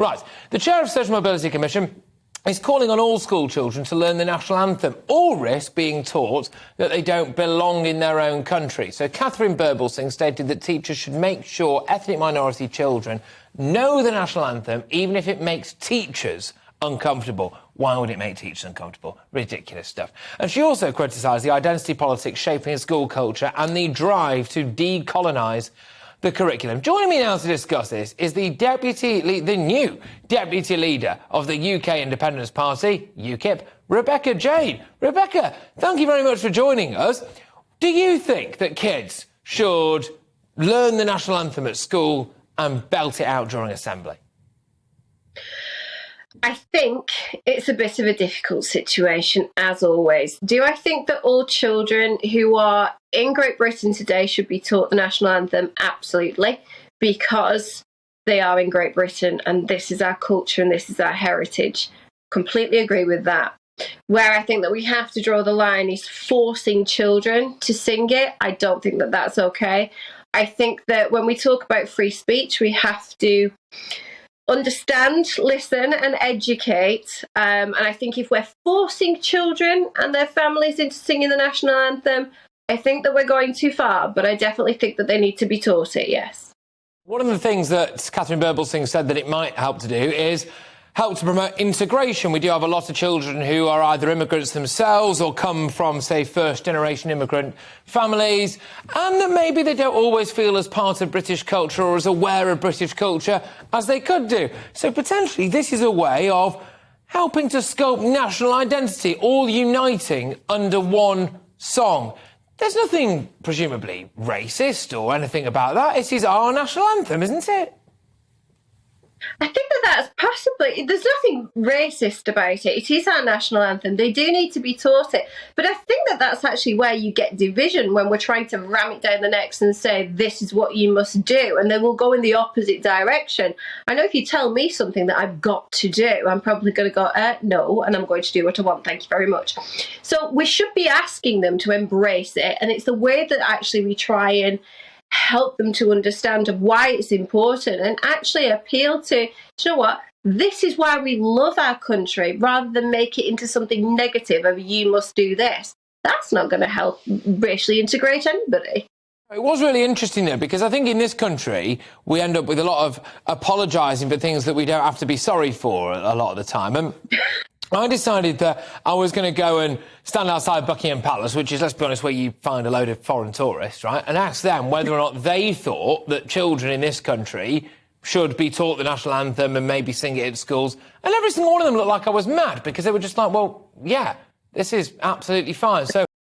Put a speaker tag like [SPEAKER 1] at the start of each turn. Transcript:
[SPEAKER 1] Right, the chair of Social Mobility Commission is calling on all school children to learn the national anthem, all risk being taught that they don't belong in their own country. So Catherine Birbalsingh stated that teachers should make sure ethnic minority children know the national anthem, even if it makes teachers uncomfortable. Why would it make teachers uncomfortable? Ridiculous stuff. And she also criticised the identity politics shaping school culture and the drive to decolonise the curriculum. Joining me now to discuss this is the new deputy leader of the UK Independence Party, UKIP, Rebecca Jane. Rebecca, thank you very much for joining us. Do you think that kids should learn the national anthem at school and belt it out during assembly?
[SPEAKER 2] I think it's a bit of a difficult situation, as always. Do I think that all children who are in Great Britain today should be taught the national anthem? Absolutely, because they are in Great Britain and this is our culture and this is our heritage. Completely agree with that. Where I think that we have to draw the line is forcing children to sing it. I don't think that that's okay. I think that when we talk about free speech, we have to understand, listen and educate. And I think if we're forcing children and their families into singing the national anthem, I think that we're going too far. But I definitely think that they need to be taught it, yes.
[SPEAKER 1] One of the things that Catherine Birbalsingh said that it might help to do is help to promote integration. We do have a lot of children who are either immigrants themselves or come from, say, first-generation immigrant families, and that maybe they don't always feel as part of British culture or as aware of British culture as they could do. So potentially this is a way of helping to sculpt national identity, all uniting under one song. There's nothing presumably racist or anything about that. It is our national anthem, isn't it?
[SPEAKER 2] I think that that's possibly, there's nothing racist about it. It is our national anthem. They do need to be taught it. But I think that that's actually where you get division, when we're trying to ram it down the necks and say, this is what you must do. And then we'll go in the opposite direction. I know if you tell me something that I've got to do, I'm probably going to go, no, and I'm going to do what I want. Thank you very much. So we should be asking them to embrace it. And it's the way that actually we try and help them to understand of why it's important and actually appeal to, you know what, this is why we love our country, rather than make it into something negative of you must do this. That's not going to help racially integrate anybody.
[SPEAKER 1] It was really interesting, though, because I think in this country we end up with a lot of apologising for things that we don't have to be sorry for a lot of the time. And I decided that I was going to go and stand outside Buckingham Palace, which is, let's be honest, where you find a load of foreign tourists, right, and ask them whether or not they thought that children in this country should be taught the national anthem and maybe sing it at schools. And every single one of them looked like I was mad, because they were just like, well, yeah, this is absolutely fine. So